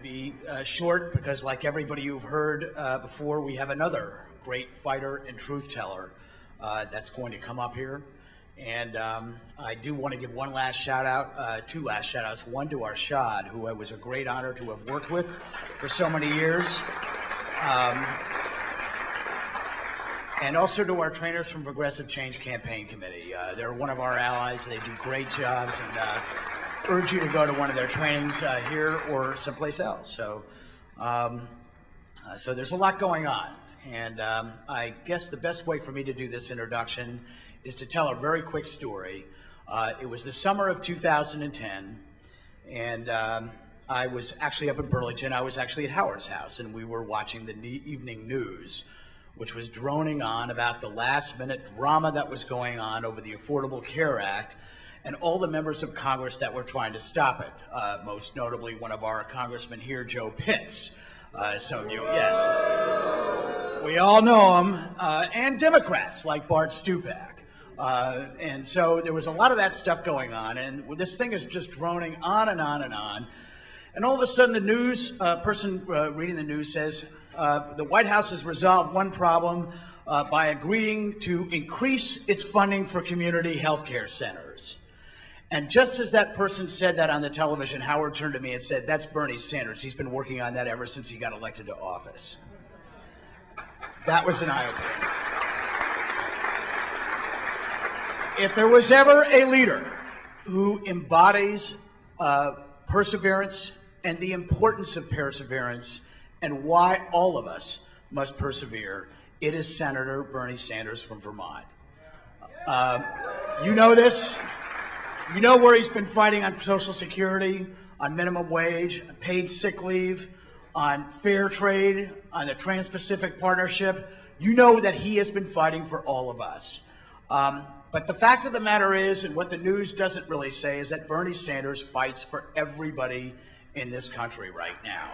be short because, like everybody you've heard before, we have another great fighter and truth teller that's going to come up here. And I do want to give one last shout out, two last shout outs. One to Arshad, who it was a great honor to have worked with for so many years. And also to our trainers from Progressive Change Campaign Committee. They're one of our allies. They do great jobs, and urge you to go to one of their trainings here or someplace else. So, so there's a lot going on. And I guess the best way for me to do this introduction is to tell a very quick story. It was the summer of 2010, and I was actually up in Burlington. I was actually at Howard's house, and we were watching the evening news, which was droning on about the last-minute drama that was going on over the Affordable Care Act and all the members of Congress that were trying to stop it, most notably one of our congressmen here, Joe Pitts. Some of you, yes. We all know him, and Democrats like Bart Stupak. And so there was a lot of that stuff going on, and this thing is just droning on and on and on. And all of a sudden, the news person reading the news says, the White House has resolved one problem by agreeing to increase its funding for community health care centers. And just as that person said that on the television, Howard turned to me and said, "That's Bernie Sanders. He's been working on that ever since he got elected to office." That was an eye-opener. If there was ever a leader who embodies perseverance and the importance of perseverance and why all of us must persevere, it is Senator Bernie Sanders from Vermont. You know this. You know where he's been fighting on Social Security, on minimum wage, paid sick leave, on fair trade, on the Trans-Pacific Partnership. You know that he has been fighting for all of us. But the fact of the matter is, and what the news doesn't really say, is that Bernie Sanders fights for everybody in this country right now.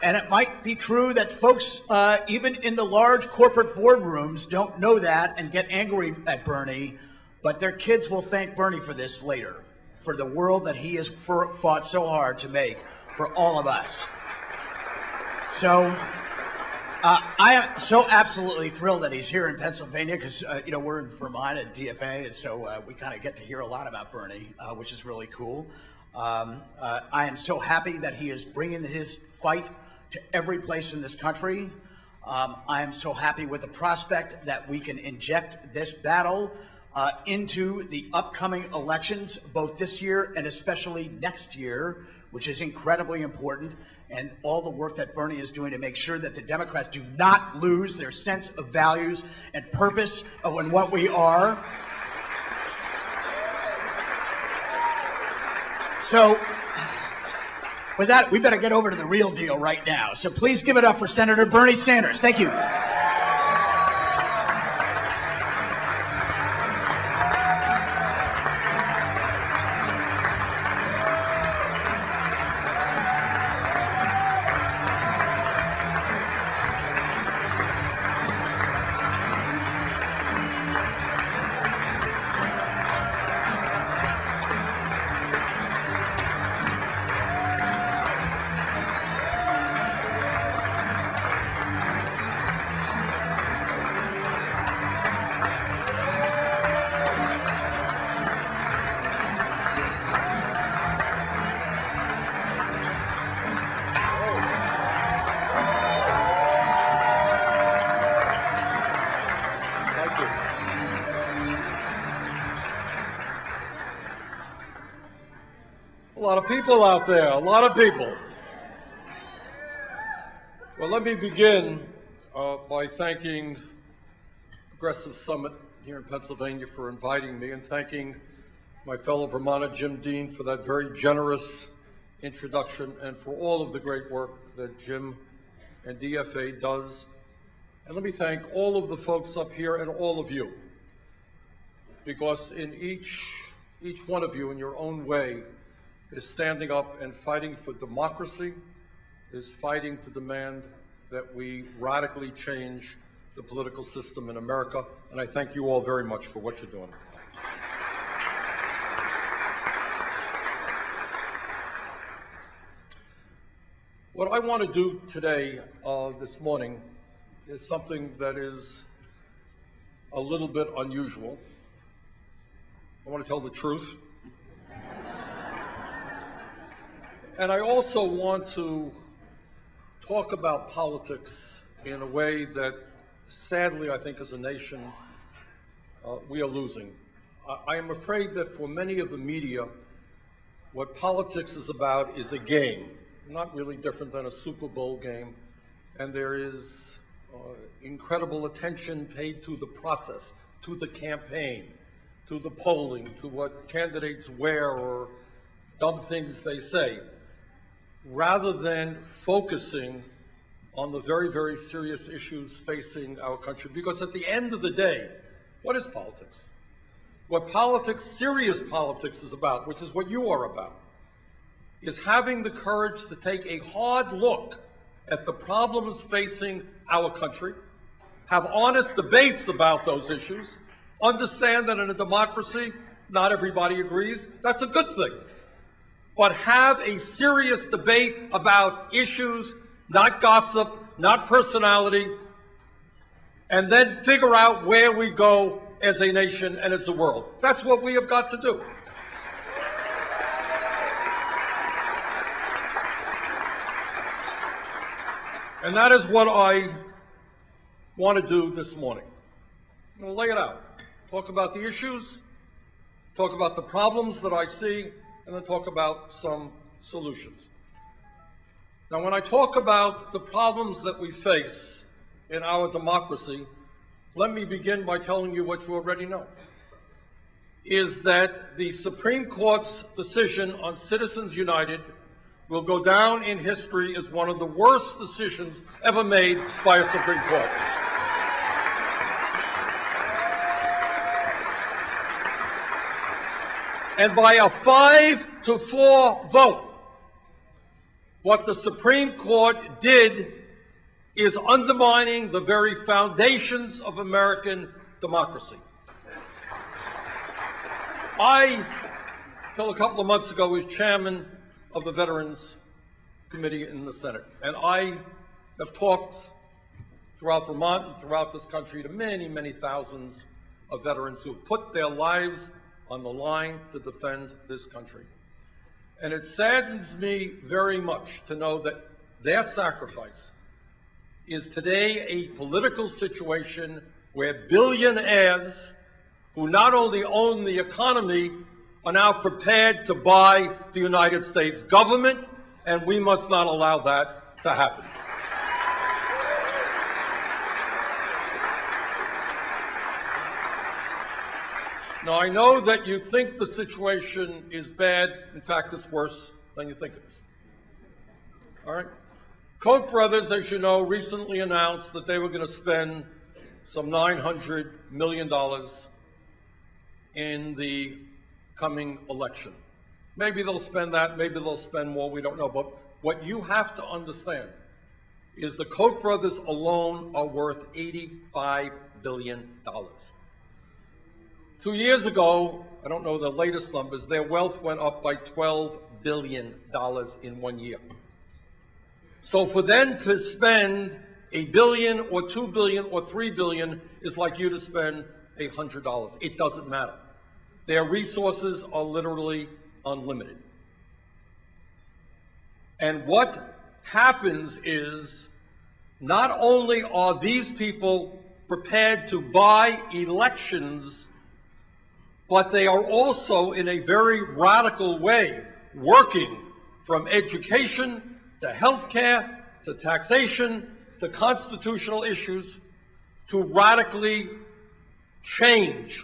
And it might be true that folks, even in the large corporate boardrooms, don't know that and get angry at Bernie, but their kids will thank Bernie for this later, for the world that he has fought so hard to make for all of us. So I am so absolutely thrilled that he's here in Pennsylvania because, you know, we're in Vermont at DFA, and so we kind of get to hear a lot about Bernie, which is really cool. I am so happy that he is bringing his fight to every place in this country. I am so happy with the prospect that we can inject this battle into the upcoming elections, both this year and especially next year, which is incredibly important, and all the work that Bernie is doing to make sure that the Democrats do not lose their sense of values and purpose of what we are. So, with that, we better get over to the real deal right now. So please give it up for Senator Bernie Sanders. Thank you. A lot of people out there, a lot of people. Well, let me begin by thanking Progressive Summit here in Pennsylvania for inviting me, and thanking my fellow Vermonter, Jim Dean, for that very generous introduction and for all of the great work that Jim and DFA does. And let me thank all of the folks up here and all of you, because in each one of you in your own way is standing up and fighting for democracy, is fighting to demand that we radically change the political system in America. And I thank you all very much for what you're doing. What I want to do today, this morning, is something that is a little bit unusual. I want to tell the truth. And I also want to talk about politics in a way that, sadly, I think as a nation, we are losing. I am afraid that for many of the media, what politics is about is a game, not really different than a Super Bowl game, and there is incredible attention paid to the process, to the campaign, to the polling, to what candidates wear or dumb things they say, rather than focusing on the very, very serious issues facing our country. Because at the end of the day, what is politics? What politics, serious politics, is about, which is what you are about, is having the courage to take a hard look at the problems facing our country, have honest debates about those issues, understand that in a democracy, not everybody agrees. That's a good thing. But have a serious debate about issues, not gossip, not personality, and then figure out where we go as a nation and as a world. That's what we have got to do. And that is what I want to do this morning. I'm going to lay it out. Talk about the issues, talk about the problems that I see, and then talk about some solutions. Now, when I talk about the problems that we face in our democracy, let me begin by telling you what you already know, is that the Supreme Court's decision on Citizens United will go down in history as one of the worst decisions ever made by a Supreme Court. And by a 5-4 vote, what the Supreme Court did is undermining the very foundations of American democracy. I, till a couple of months ago, was chairman of the Veterans Committee in the Senate, and I have talked throughout Vermont and throughout this country to many, many thousands of veterans who have put their lives on the line to defend this country. And it saddens me very much to know that their sacrifice is today a political situation where billionaires who not only own the economy are now prepared to buy the United States government, and we must not allow that to happen. Now, I know that you think the situation is bad. In fact, it's worse than you think it is. All right? Koch brothers, as you know, recently announced that they were going to spend some $900 million in the coming election. Maybe they'll spend that, maybe they'll spend more, we don't know. But what you have to understand is the Koch brothers alone are worth $85 billion. 2 years ago, I don't know the latest numbers, their wealth went up by $12 billion in 1 year. So for them to spend $1 billion or $2 billion or $3 billion is like you to spend $100. It doesn't matter. Their resources are literally unlimited. And what happens is not only are these people prepared to buy elections, but they are also, in a very radical way, working from education to health care to taxation to constitutional issues to radically change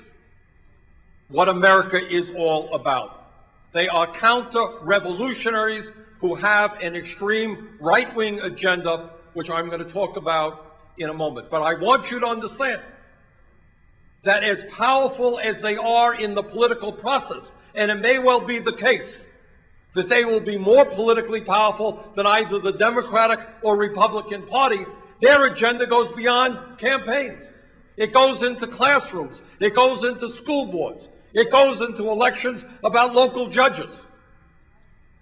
what America is all about. They are counter-revolutionaries who have an extreme right-wing agenda, which I'm going to talk about in a moment. But I want you to understand that as powerful as they are in the political process, and it may well be the case that they will be more politically powerful than either the Democratic or Republican Party, their agenda goes beyond campaigns. It goes into classrooms. It goes into school boards. It goes into elections about local judges.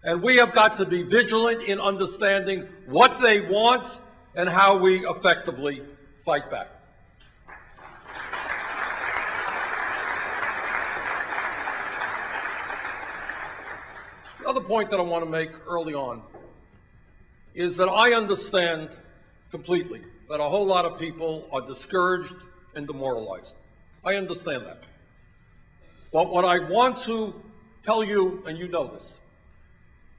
And we have got to be vigilant in understanding what they want and how we effectively fight back. The other point that I want to make early on is that I understand completely that a whole lot of people are discouraged and demoralized. I understand that. But what I want to tell you, and you know this,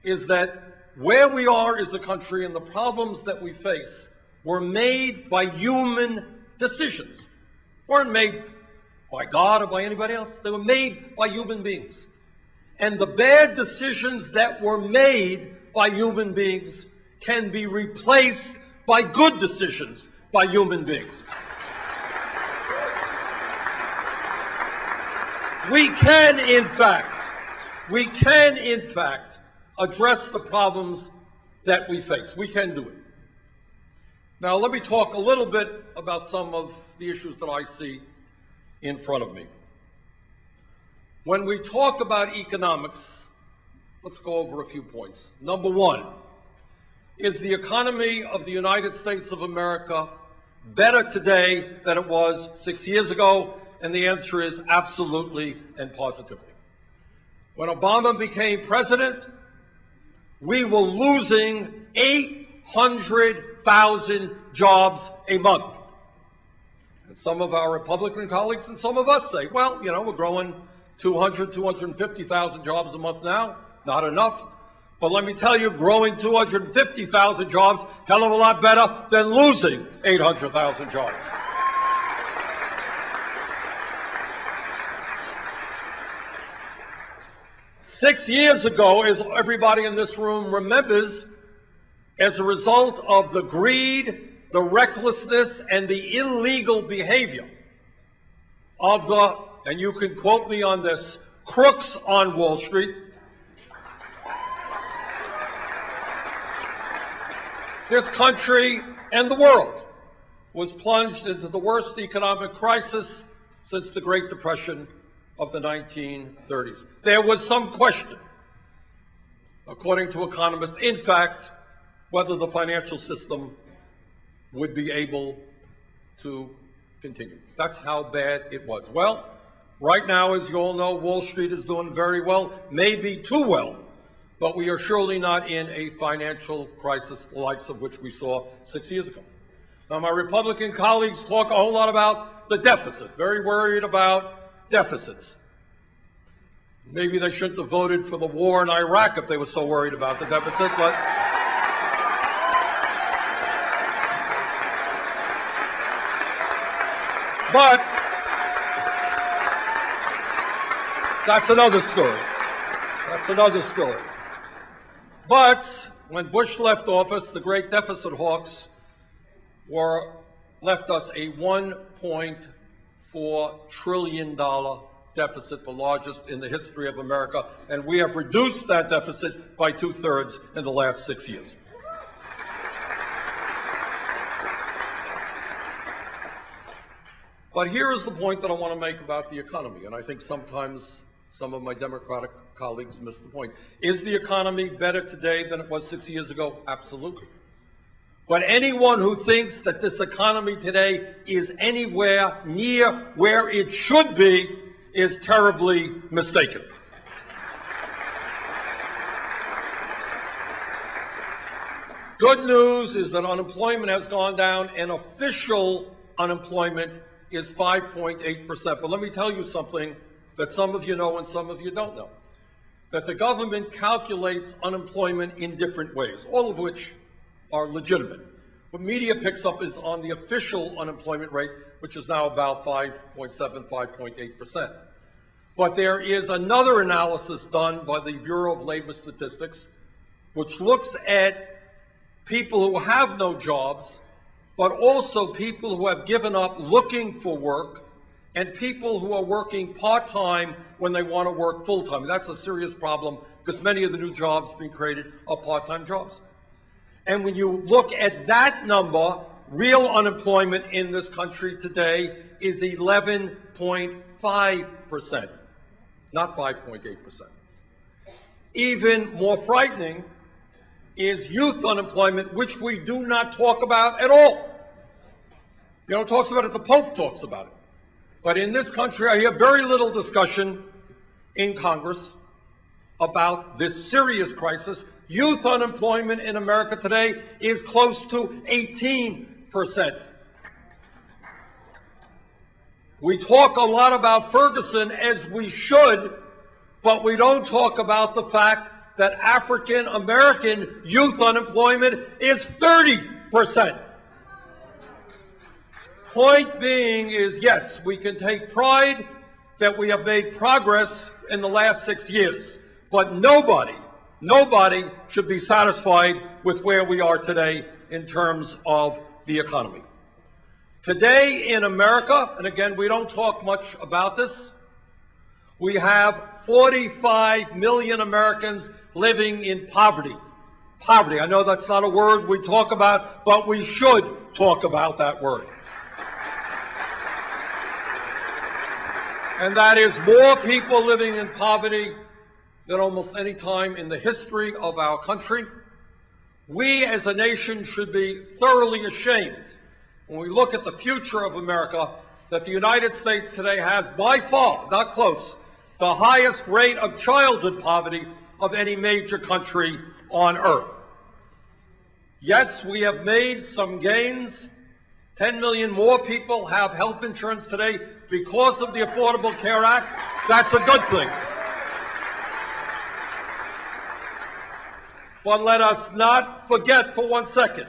is that where we are as a country and the problems that we face were made by human decisions. Weren't made by God or by anybody else. They were made by human beings. And the bad decisions that were made by human beings can be replaced by good decisions by human beings. We can, in fact, address the problems that we face. We can do it. Now, let me talk a little bit about some of the issues that I see in front of me. When we talk about economics, let's go over a few points. Number one, is the economy of the United States of America better today than it was 6 years ago? And the answer is absolutely and positively. When Obama became president, we were losing 800,000 jobs a month. And some of our Republican colleagues and some of us say, well, you know, we're growing 250,000 jobs a month now, not enough. But let me tell you, growing 250,000 jobs, hell of a lot better than losing 800,000 jobs. Six years ago, as everybody in this room remembers, as a result of the greed, the recklessness, and the illegal behavior of the, and you can quote me on this, crooks on Wall Street, this country and the world was plunged into the worst economic crisis since the Great Depression of the 1930s. There was some question, according to economists, in fact, whether the financial system would be able to continue. That's how bad it was. Well, right now, as you all know, Wall Street is doing very well, maybe too well, but we are surely not in a financial crisis the likes of which we saw 6 years ago. Now, my Republican colleagues talk a whole lot about the deficit, very worried about deficits. Maybe they shouldn't have voted for the war in Iraq if they were so worried about the deficit, but that's another story. That's another story. But when Bush left office, the great deficit hawks left us a $1.4 trillion deficit, the largest in the history of America, and we have reduced that deficit by 2/3 in the last 6 years. But here is the point that I want to make about the economy, and I think sometimes some of my Democratic colleagues miss the point. Is the economy better today than it was 6 years ago? Absolutely. But anyone who thinks that this economy today is anywhere near where it should be is terribly mistaken. Good news is that unemployment has gone down, and official unemployment is 5.8%. But let me tell you something that some of you know and some of you don't know, that the government calculates unemployment in different ways, all of which are legitimate. What media picks up is on the official unemployment rate, which is now about 5.7, 5.8%. But there is another analysis done by the Bureau of Labor Statistics, which looks at people who have no jobs, but also people who have given up looking for work, and people who are working part-time when they want to work full-time. That's a serious problem because many of the new jobs being created are part-time jobs. And when you look at that number, real unemployment in this country today is 11.5%, not 5.8%. even more frightening is youth unemployment, which we do not talk about at all. You know, it talks about it, the Pope talks about it. But in this country, I hear very little discussion in Congress about this serious crisis. Youth unemployment in America today is close to 18%. We talk a lot about Ferguson, as we should, but we don't talk about the fact that African American youth unemployment is 30%. Point being is, yes, we can take pride that we have made progress in the last 6 years, but nobody should be satisfied with where we are today in terms of the economy. Today in America, and again, we don't talk much about this, we have 45 million Americans living in poverty. Poverty, I know that's not a word we talk about, but we should talk about that word. And that is more people living in poverty than almost any time in the history of our country. We as a nation should be thoroughly ashamed when we look at the future of America that the United States today has by far, not close, the highest rate of childhood poverty of any major country on earth. Yes, we have made some gains. 10 million more people have health insurance today because of the Affordable Care Act. That's a good thing. But let us not forget for 1 second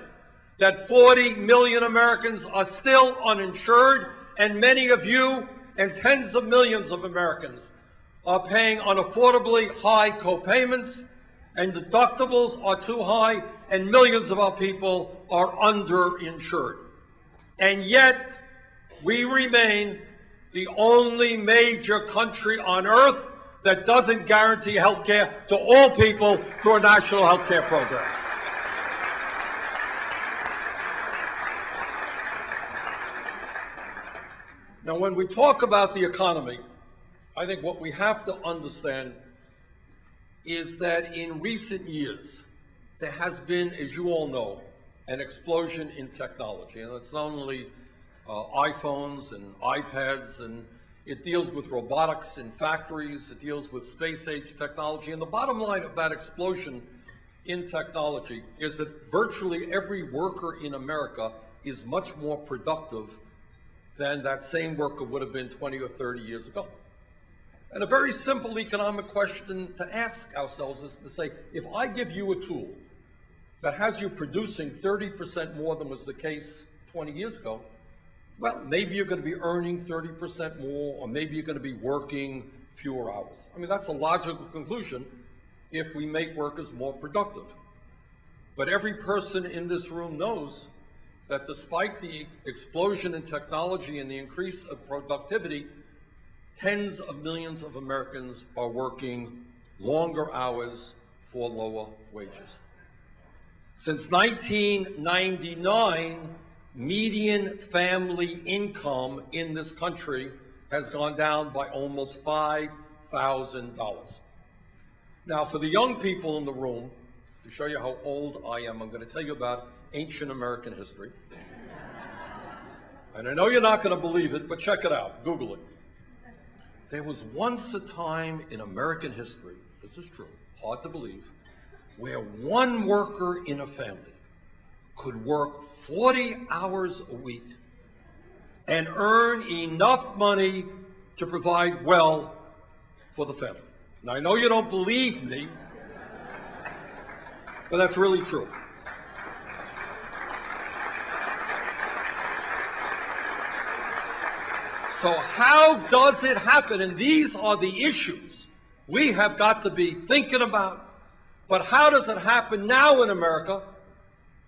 that 40 million Americans are still uninsured, and many of you and tens of millions of Americans are paying unaffordably high co-payments, and deductibles are too high, and millions of our people are underinsured. And yet, we remain the only major country on earth that doesn't guarantee health care to all people through a national health care program. Now, when we talk about the economy, I think what we have to understand is that in recent years, there has been, as you all know, an explosion in technology. And it's not only iPhones and iPads, and it deals with robotics in factories, it deals with space-age technology. And the bottom line of that explosion in technology is that virtually every worker in America is much more productive than that same worker would have been 20 or 30 years ago. And a very simple economic question to ask ourselves is to say, if I give you a tool that has you producing 30% more than was the case 20 years ago, well, maybe you're going to be earning 30% more, or maybe you're going to be working fewer hours. I mean, that's a logical conclusion if we make workers more productive. But every person in this room knows that despite the explosion in technology and the increase of productivity, tens of millions of Americans are working longer hours for lower wages. Since 1999, median family income in this country has gone down by almost $5,000. Now, for the young people in the room, to show you how old I am, I'm going to tell you about ancient American history. And I know you're not going to believe it, but check it out. Google it. There was once a time in American history, this is true, hard to believe, where one worker in a family could work 40 hours a week and earn enough money to provide well for the family. Now, I know you don't believe me, but that's really true. So how does it happen? And these are the issues we have got to be thinking about. But how does it happen now in America?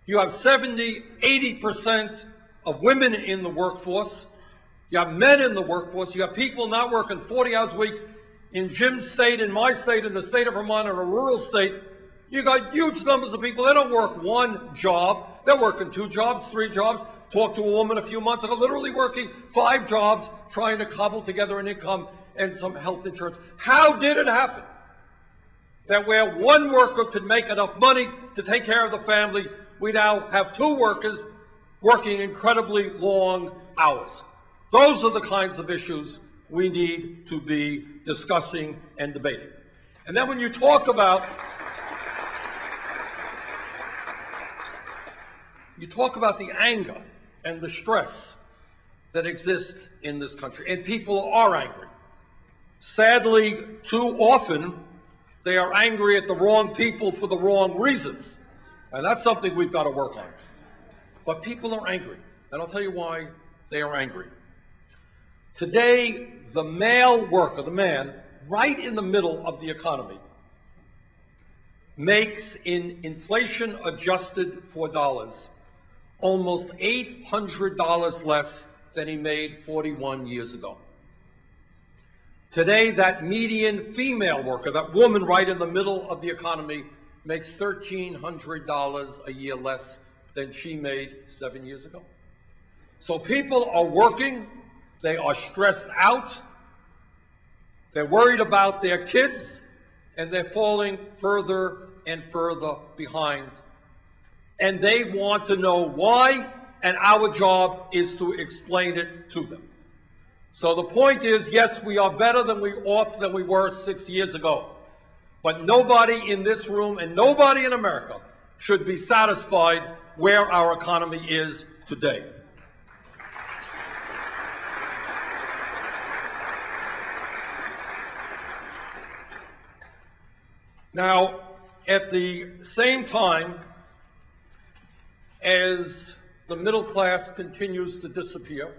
You have 70, 80% of women in the workforce. You have men in the workforce. You have people not working 40 hours a week. In Jim's state, in my state, in the state of Vermont, in a rural state, you got huge numbers of people. They don't work one job. They're working 2 jobs, 3 jobs. Talked to a woman a few months ago, literally working 5 jobs, trying to cobble together an income and some health insurance. How did it happen? that where one worker could make enough money to take care of the family, we now have two workers working incredibly long hours. Those are the kinds of issues we need to be discussing and debating. And then when you talk about the anger and the stress that exists in this country, and people are angry. Sadly, too often, they are angry at the wrong people for the wrong reasons. And that's something we've got to work on. But people are angry, and I'll tell you why they are angry. Today, the male worker, the man, right in the middle of the economy, makes, in inflation-adjusted for dollars, almost $800 less than he made 41 years ago. Today, that median female worker, that woman right in the middle of the economy, makes $1,300 a year less than she made 7 years ago. So people are working, they are stressed out, they're worried about their kids, and they're falling further and further behind. And they want to know why, and our job is to explain it to them. So the point is, yes, we are better than we were 6 years ago. But nobody in this room and nobody in America should be satisfied where our economy is today. Now, at the same time as the middle class continues to disappear,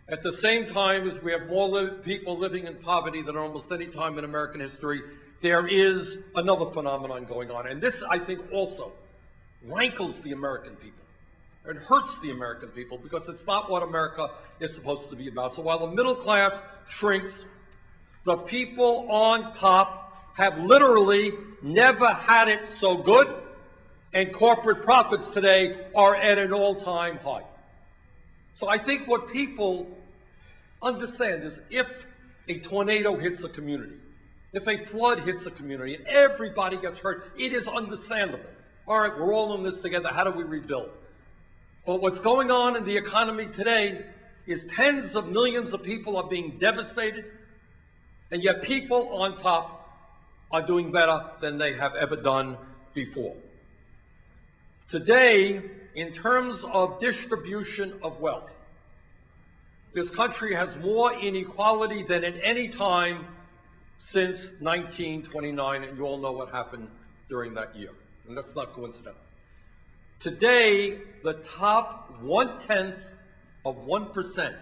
at the same time as we have more people living in poverty than almost any time in American history, there is another phenomenon going on. And this, I think, also rankles the American people. It hurts the American people because it's not what America is supposed to be about. So while the middle class shrinks, the people on top have literally never had it so good, and corporate profits today are at an all-time high. So I think what people understand is if a tornado hits a community, if a flood hits a community and everybody gets hurt, it is understandable. All right, we're all in this together. How do we rebuild? But what's going on in the economy today is tens of millions of people are being devastated, and yet people on top are doing better than they have ever done before. Today, in terms of distribution of wealth, this country has more inequality than at any time since 1929, and you all know what happened during that year, and that's not coincidental. Today, the top 1/10 of 1%,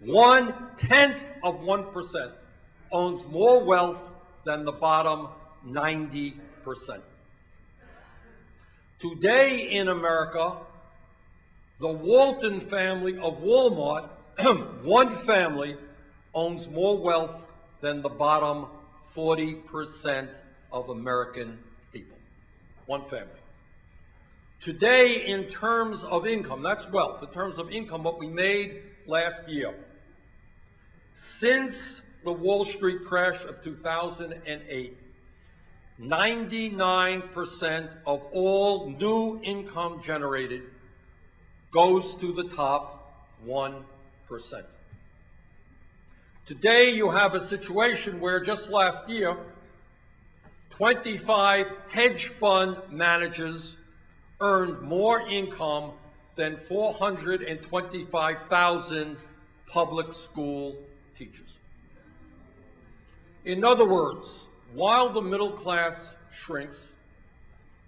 1/10 of 1% owns more wealth than the bottom 90%. Today in America, the Walton family of Walmart, one family, owns more wealth than the bottom 40% of American people. One family. Today, in terms of income, that's wealth, in terms of income, what we made last year, since the Wall Street crash of 2008, 99% of all new income generated goes to the top 1%. Today, you have a situation where just last year, 25 hedge fund managers earned more income than 425,000 public school teachers. In other words, while the middle class shrinks,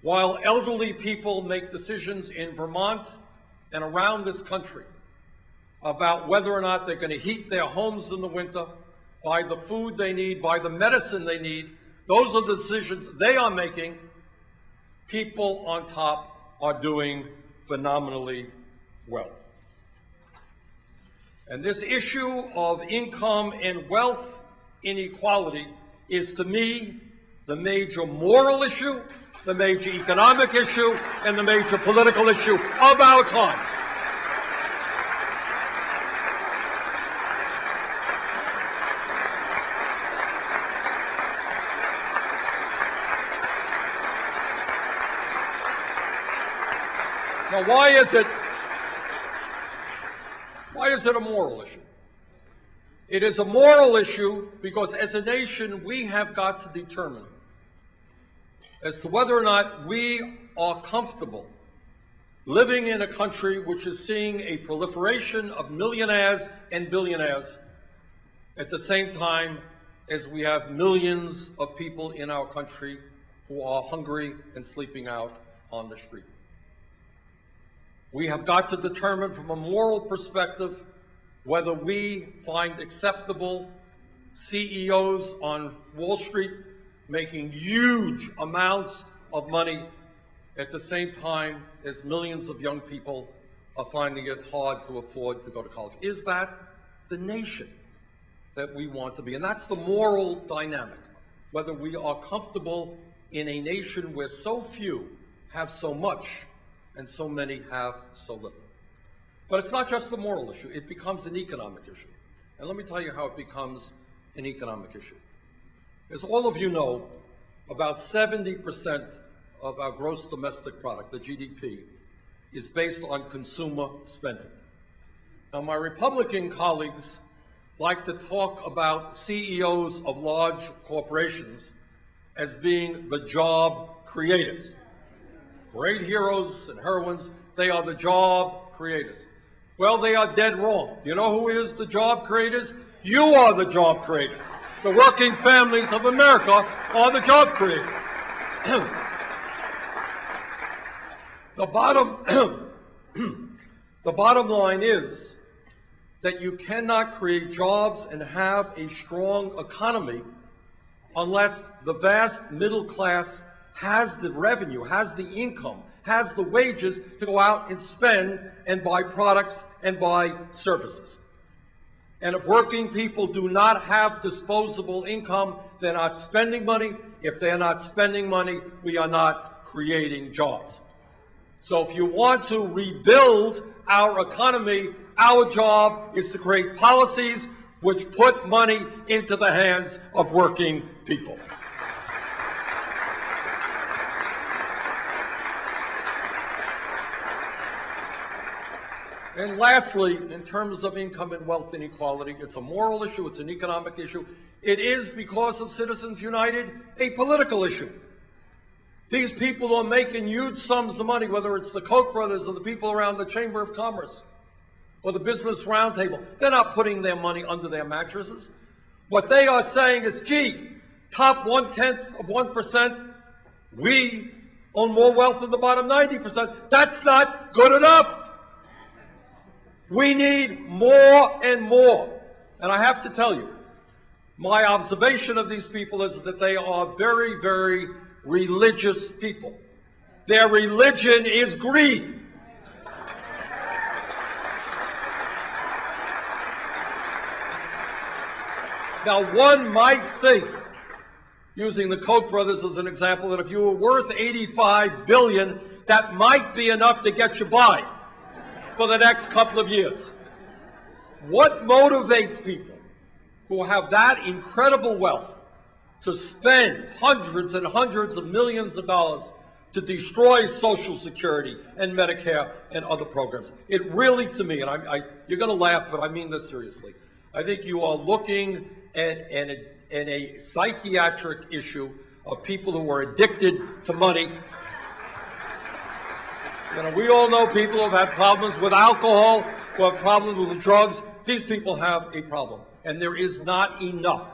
while elderly people make decisions in Vermont and around this country about whether or not they're going to heat their homes in the winter, buy the food they need, buy the medicine they need, those are the decisions they are making. People on top are doing phenomenally well. And this issue of income and wealth inequality is, to me, the major moral issue, the major economic issue, and the major political issue of our time. Now, why is it a moral issue? It is a moral issue because as a nation, we have got to determine as to whether or not we are comfortable living in a country which is seeing a proliferation of millionaires and billionaires at the same time as we have millions of people in our country who are hungry and sleeping out on the street. We have got to determine from a moral perspective whether we find acceptable CEOs on Wall Street making huge amounts of money at the same time as millions of young people are finding it hard to afford to go to college. Is that the nation that we want to be? And that's the moral dynamic, whether we are comfortable in a nation where so few have so much and so many have so little. But it's not just the moral issue, it becomes an economic issue. And let me tell you how it becomes an economic issue. As all of you know, about 70% of our gross domestic product, the GDP, is based on consumer spending. Now, my Republican colleagues like to talk about CEOs of large corporations as being the job creators. Great heroes and heroines, they are the job creators. Well, they are dead wrong. Do you know who is the job creators? You are the job creators. The working families of America are the job creators. The bottom line is that you cannot create jobs and have a strong economy unless the vast middle class has the revenue, has the income, has the wages to go out and spend and buy products and buy services. And if working people do not have disposable income, they're not spending money. If they're not spending money, we are not creating jobs. So if you want to rebuild our economy, our job is to create policies which put money into the hands of working people. And lastly, in terms of income and wealth inequality, it's a moral issue, it's an economic issue. It is, because of Citizens United, a political issue. These people are making huge sums of money, whether it's the Koch brothers or the people around the Chamber of Commerce or the Business Roundtable. They're not putting their money under their mattresses. What they are saying is, gee, top 0.1%, we own more wealth than the bottom 90%. That's not good enough. We need more and more. And I have to tell you, my observation of these people is that they are very, very religious people. Their religion is greed. Now, one might think, using the Koch brothers as an example, that if you were worth $85 billion, that might be enough to get you by for the next couple of years. What motivates people who have that incredible wealth to spend hundreds and hundreds of millions of dollars to destroy Social Security and Medicare and other programs? It really, to me, and you're going to laugh, but I mean this seriously, I think you are looking at a psychiatric issue of people who are addicted to money. You know, we all know people who have had problems with alcohol, who have problems with drugs. These people have a problem, and there is not enough.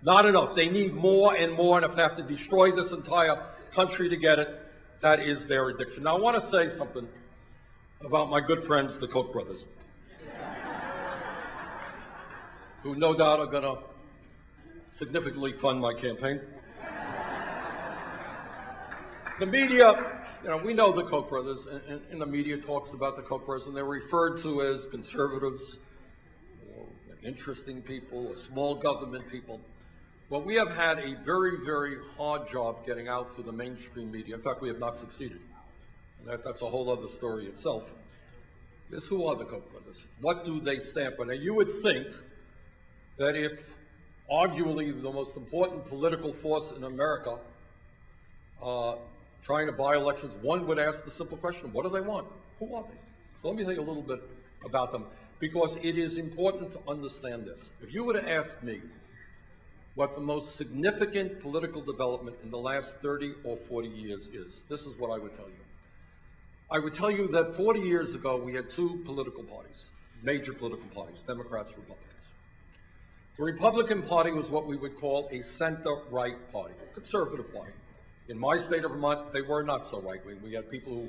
Not enough. They need more and more, and if they have to destroy this entire country to get it, that is their addiction. Now, I want to say something about my good friends, the Koch brothers, who no doubt are going to significantly fund my campaign. The media, you know, we know the Koch brothers, and the media talks about the Koch brothers, and they're referred to as conservatives, or interesting people, or small government people. Well, we have had a very, very hard job getting out through the mainstream media. In fact, we have not succeeded. And that's a whole other story itself. Is who are the Koch brothers? What do they stand for? Now, you would think that if arguably the most important political force in America trying to buy elections, one would ask the simple question, what do they want? Who are they? So let me tell you a little bit about them, because it is important to understand this. If you were to ask me what the most significant political development in the last 30 or 40 years is, this is what I would tell you. I would tell you that 40 years ago, we had two political parties, major political parties, Democrats, Republicans. The Republican Party was what we would call a center-right party, a conservative party. In my state of Vermont, they were not so right-wing. We had people who,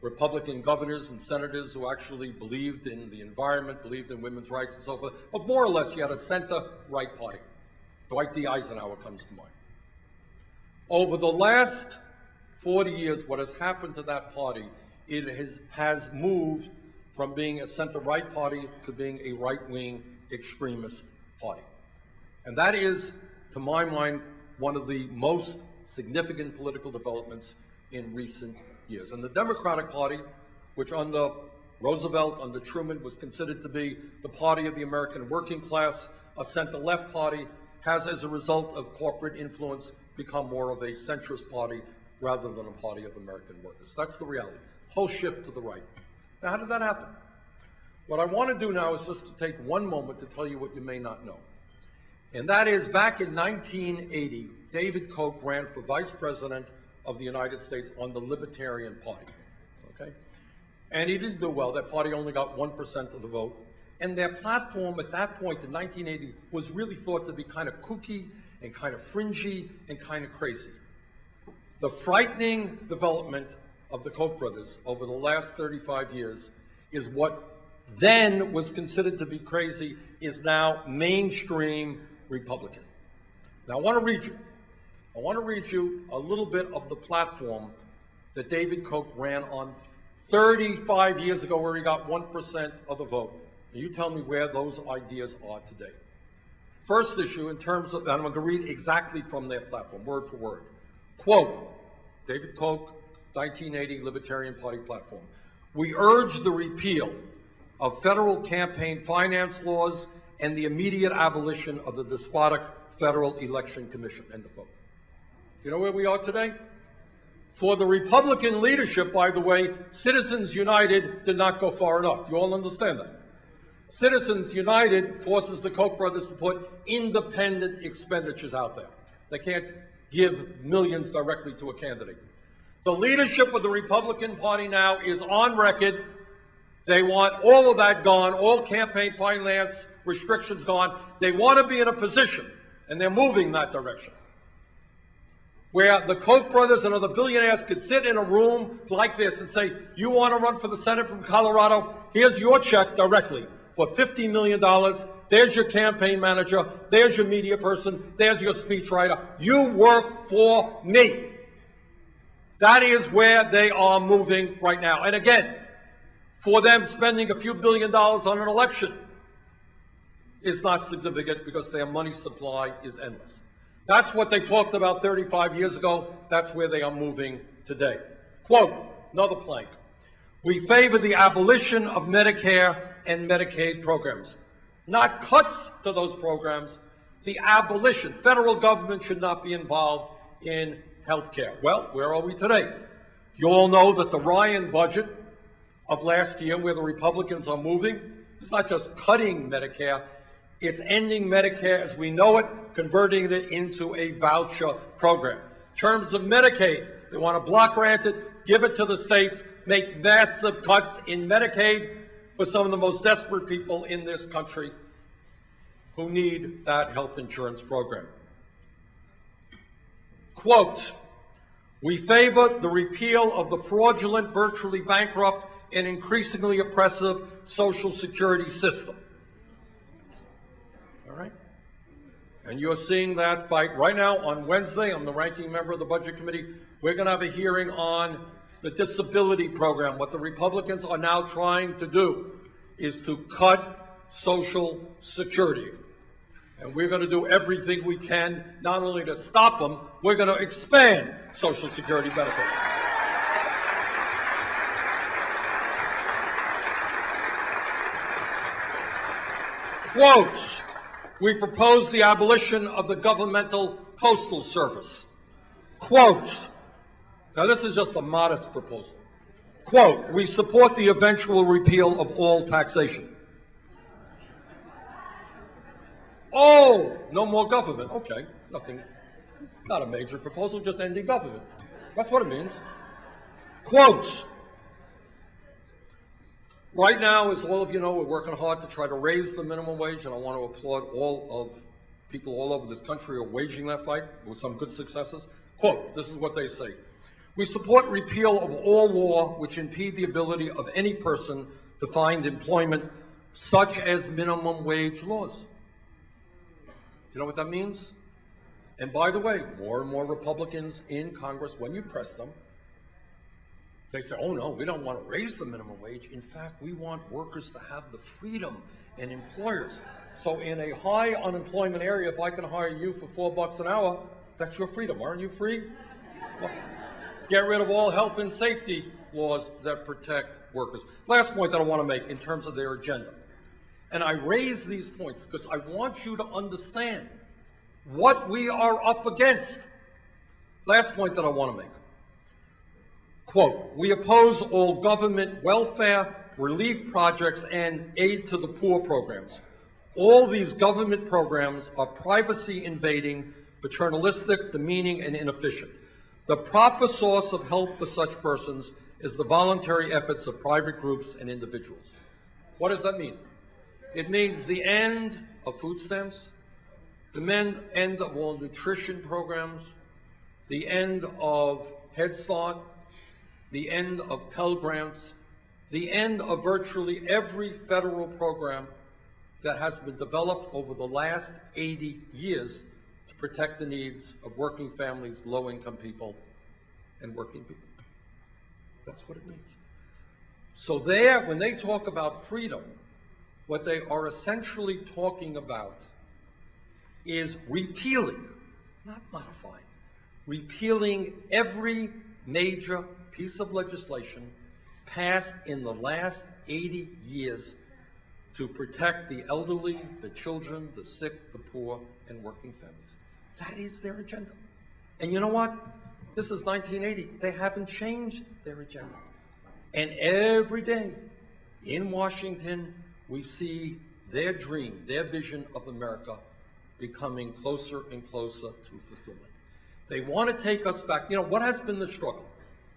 Republican governors and senators who actually believed in the environment, believed in women's rights and so forth. But more or less, you had a center-right party. Dwight D. Eisenhower comes to mind. Over the last 40 years, what has happened to that party, it has moved from being a center-right party to being a right-wing extremist party. And that is, to my mind, one of the most significant political developments in recent years. And the Democratic Party, which under Roosevelt, under Truman, was considered to be the party of the American working class, a center-left party, has, as a result of corporate influence, become more of a centrist party rather than a party of American workers. That's the reality. Whole shift to the right. Now, how did that happen? What I want to do now is just to take one moment to tell you what you may not know. And that is, back in 1980, David Koch ran for vice president of the United States on the Libertarian Party, okay? And he didn't do well. That party only got 1% of the vote. And their platform at that point in 1980 was really thought to be kind of kooky and kind of fringy and kind of crazy. The frightening development of the Koch brothers over the last 35 years is what then was considered to be crazy is now mainstream Republican. Now I want to read you a little bit of the platform that David Koch ran on 35 years ago, where he got 1% of the vote. And you tell me where those ideas are today. First issue, in terms of, and I'm going to read exactly from their platform, word for word. Quote, David Koch, 1980 Libertarian Party platform. We urge the repeal of federal campaign finance laws and the immediate abolition of the despotic Federal Election Commission, end of quote. You know where we are today? For the Republican leadership, by the way, Citizens United did not go far enough. You all understand that? Citizens United forces the Koch brothers to put independent expenditures out there. They can't give millions directly to a candidate. The leadership of the Republican Party now is on record. They want all of that gone, all campaign finance restrictions gone. They want to be in a position, and they're moving that direction, where the Koch brothers and other billionaires could sit in a room like this and say, you want to run for the Senate from Colorado? Here's your check directly for $50 million. There's your campaign manager. There's your media person. There's your speechwriter. You work for me. That is where they are moving right now. And again, for them, spending a few $1 billion on an election is not significant because their money supply is endless. That's what they talked about 35 years ago. That's where they are moving today. Quote, another plank. We favor the abolition of Medicare and Medicaid programs. Not cuts to those programs, the abolition. Federal government should not be involved in health care. Well, where are we today? You all know that the Ryan budget of last year, where the Republicans are moving, it's not just cutting Medicare, it's ending Medicare as we know it, converting it into a voucher program. In terms of Medicaid, they want to block grant it, give it to the states, make massive cuts in Medicaid for some of the most desperate people in this country who need that health insurance program. Quote, we favor the repeal of the fraudulent, virtually bankrupt, and increasingly oppressive Social Security system. All right? And you're seeing that fight right now on Wednesday. I'm the ranking member of the Budget Committee. We're going to have a hearing on the disability program. What the Republicans are now trying to do is to cut Social Security. And we're going to do everything we can, not only to stop them, we're going to expand Social Security benefits. Quote, we propose the abolition of the governmental postal service. Quote, Now, this is just a modest proposal. Quote, we support the eventual repeal of all taxation. Oh, no more government. Okay, nothing, not a major proposal, just ending government. That's what it means. Quote, right now, as all of you know, we're working hard to try to raise the minimum wage, and I want to applaud all of people all over this country are waging that fight with some good successes. Quote, this is what they say. We support repeal of all law which impede the ability of any person to find employment, such as minimum wage laws. You know what that means? And by the way, more and more Republicans in Congress, when you press them, they say, oh no, we don't want to raise the minimum wage. In fact, we want workers to have the freedom and employers. So in a high unemployment area, if I can hire you for $4 an hour, that's your freedom. Aren't you free? Well, get rid of all health and safety laws that protect workers. Last point that I want to make in terms of their agenda. And I raise these points because I want you to understand what we are up against. Last point that I want to make. Quote, we oppose all government welfare, relief projects, and aid to the poor programs. All these government programs are privacy invading, paternalistic, demeaning, and inefficient. The proper source of help for such persons is the voluntary efforts of private groups and individuals. What does that mean? It means the end of food stamps, the end of all nutrition programs, the end of Head Start, the end of Pell Grants, the end of virtually every federal program that has been developed over the last 80 years to protect the needs of working families, low-income people, and working people. That's what it means. So there, when they talk about freedom, what they are essentially talking about is repealing, not modifying, repealing every major piece of legislation passed in the last 80 years to protect the elderly, the children, the sick, the poor, and working families. That is their agenda. And you know what? This is 1980. They haven't changed their agenda. And every day in Washington, we see their dream, their vision of America becoming closer and closer to fulfillment. They want to take us back. You know, what has been the struggle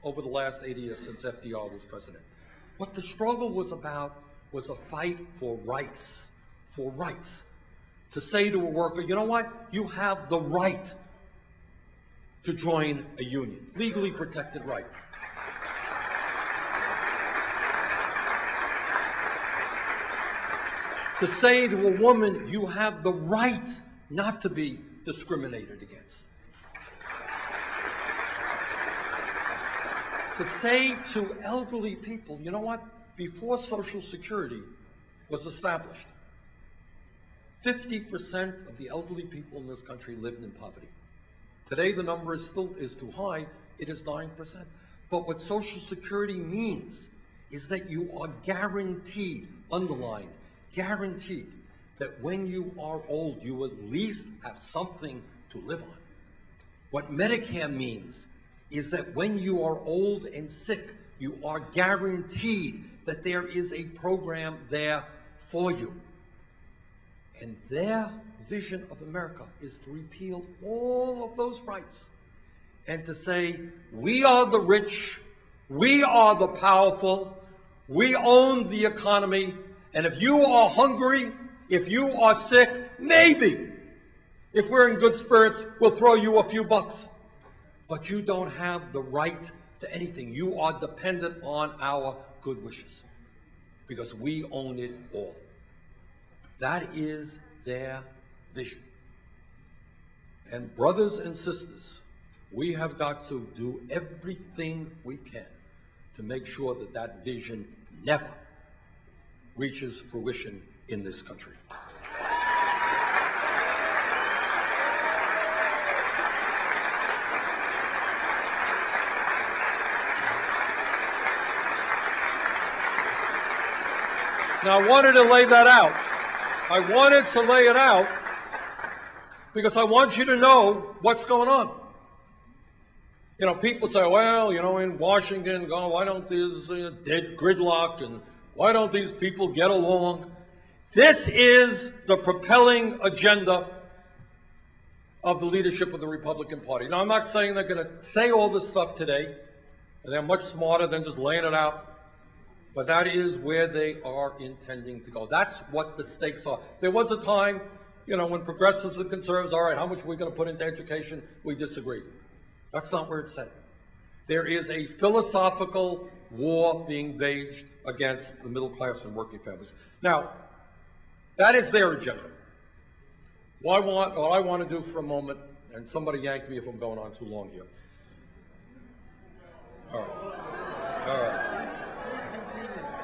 over the last 80 years since FDR was president? What the struggle was about was a fight for rights, to say to a worker, you know what? You have the right to join a union, legally protected right. To say to a woman, you have the right not to be discriminated against. To say to elderly people, you know what? Before Social Security was established, 50% of the elderly people in this country lived in poverty. Today, the number is too high. It is 9%. But what Social Security means is that you are guaranteed, underlined, guaranteed, that when you are old, you at least have something to live on. What Medicare means is that when you are old and sick, you are guaranteed that there is a program there for you. And their vision of America is to repeal all of those rights and to say, we are the rich, we are the powerful, we own the economy, and if you are hungry, if you are sick, maybe, if we're in good spirits, we'll throw you a few bucks. But you don't have the right to anything. You are dependent on our good wishes because we own it all. That is their vision. And brothers and sisters, we have got to do everything we can to make sure that that vision never reaches fruition in this country. Now, I wanted to lay that out. I wanted to lay it out because I want you to know what's going on. You know, people say, well, you know, in Washington, why don't there's dead gridlock and why don't these people get along? This is the propelling agenda of the leadership of the Republican Party. Now, I'm not saying they're going to say all this stuff today, and they're much smarter than just laying it out, but that is where they are intending to go. That's what the stakes are. There was a time, you know, when progressives and conservatives, all right, how much are we going to put into education? We disagree. That's not where it's headed. There is a philosophical war being waged against the middle class and working families. Now, that is their agenda. What I want to do for a moment, and somebody yank me if I'm going on too long here. All right.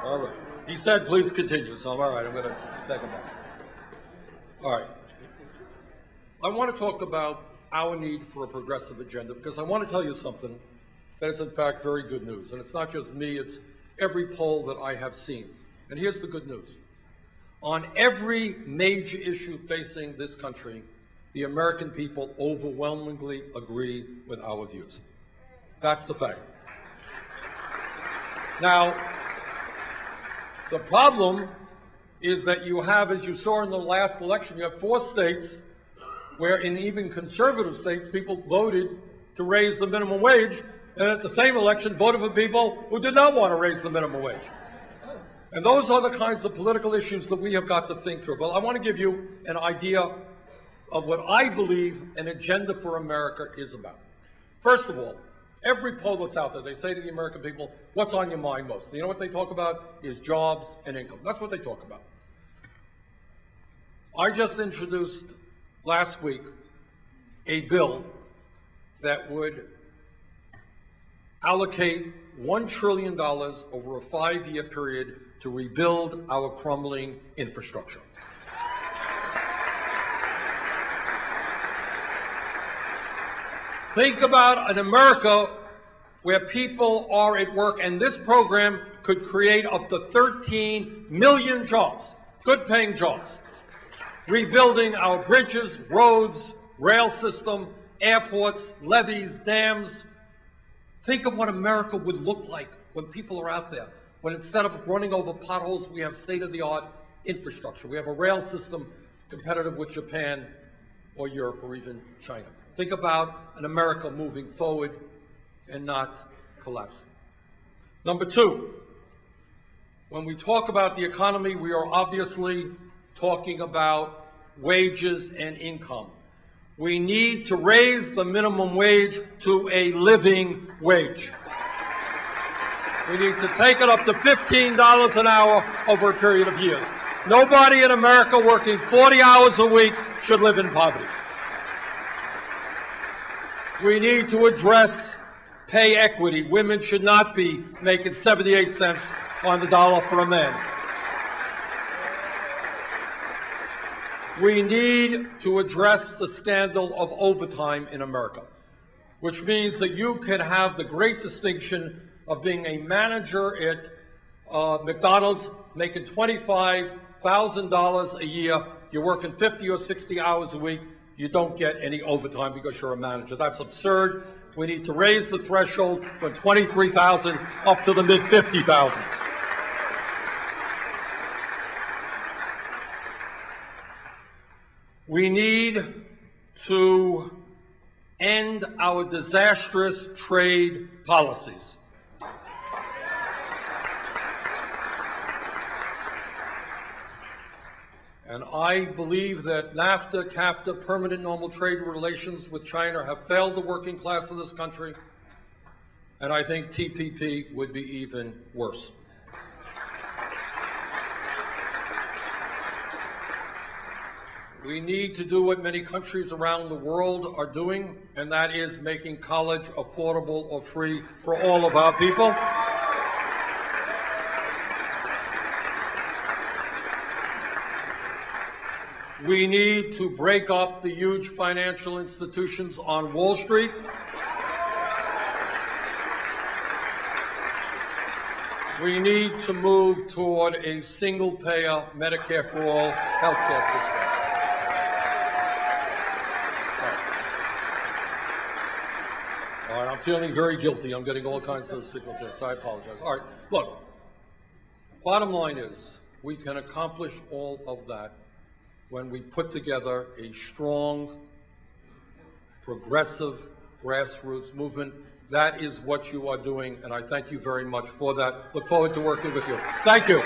All right. He said, please continue, so all right, I'm going to take him back. All right. I want to talk about our need for a progressive agenda because I want to tell you something that is in fact very good news. And it's not just me, it's every poll that I have seen. And here's the good news. On every major issue facing this country, the American people overwhelmingly agree with our views. That's the fact. Now, the problem is that you have, as you saw in the last election, you have 4 states where in even conservative states, people voted to raise the minimum wage, and at the same election voted for people who did not want to raise the minimum wage. And those are the kinds of political issues that we have got to think through. But I want to give you an idea of what I believe an agenda for America is about. First of all, every poll that's out there, they say to the American people, what's on your mind most? You know what they talk about is jobs and income. That's what they talk about. I just introduced last week a bill that would allocate $1 trillion over a 5-year period to rebuild our crumbling infrastructure. Think about an America where people are at work, and this program could create up to 13 million jobs, good-paying jobs. Rebuilding our bridges, roads, rail system, airports, levees, dams. Think of what America would look like when people are out there, when instead of running over potholes, we have state-of-the-art infrastructure. We have a rail system competitive with Japan or Europe or even China. Think about an America moving forward and not collapsing. Number 2, when we talk about the economy, we are obviously talking about wages and income. We need to raise the minimum wage to a living wage. We need to take it up to $15 an hour over a period of years. Nobody in America working 40 hours a week should live in poverty. We need to address pay equity. Women should not be making 78 cents on the dollar for a man. We need to address the scandal of overtime in America, which means that you can have the great distinction of being a manager at McDonald's making $25,000 a year. You're working 50 or 60 hours a week. You don't get any overtime because you're a manager. That's absurd. We need to raise the threshold from 23,000 up to the mid-50,000s. We need to end our disastrous trade policies. And I believe that NAFTA, CAFTA, permanent normal trade relations with China have failed the working class of this country. And I think TPP would be even worse. We need to do what many countries around the world are doing, and that is making college affordable or free for all of our people. We need to break up the huge financial institutions on Wall Street. We need to move toward a single-payer Medicare for all healthcare system. I'm feeling very guilty. I'm getting all kinds of signals there, so I apologize. All right, look, bottom line is, we can accomplish all of that when we put together a strong, progressive grassroots movement. That is what you are doing, and I thank you very much for that. Look forward to working with you. Thank you.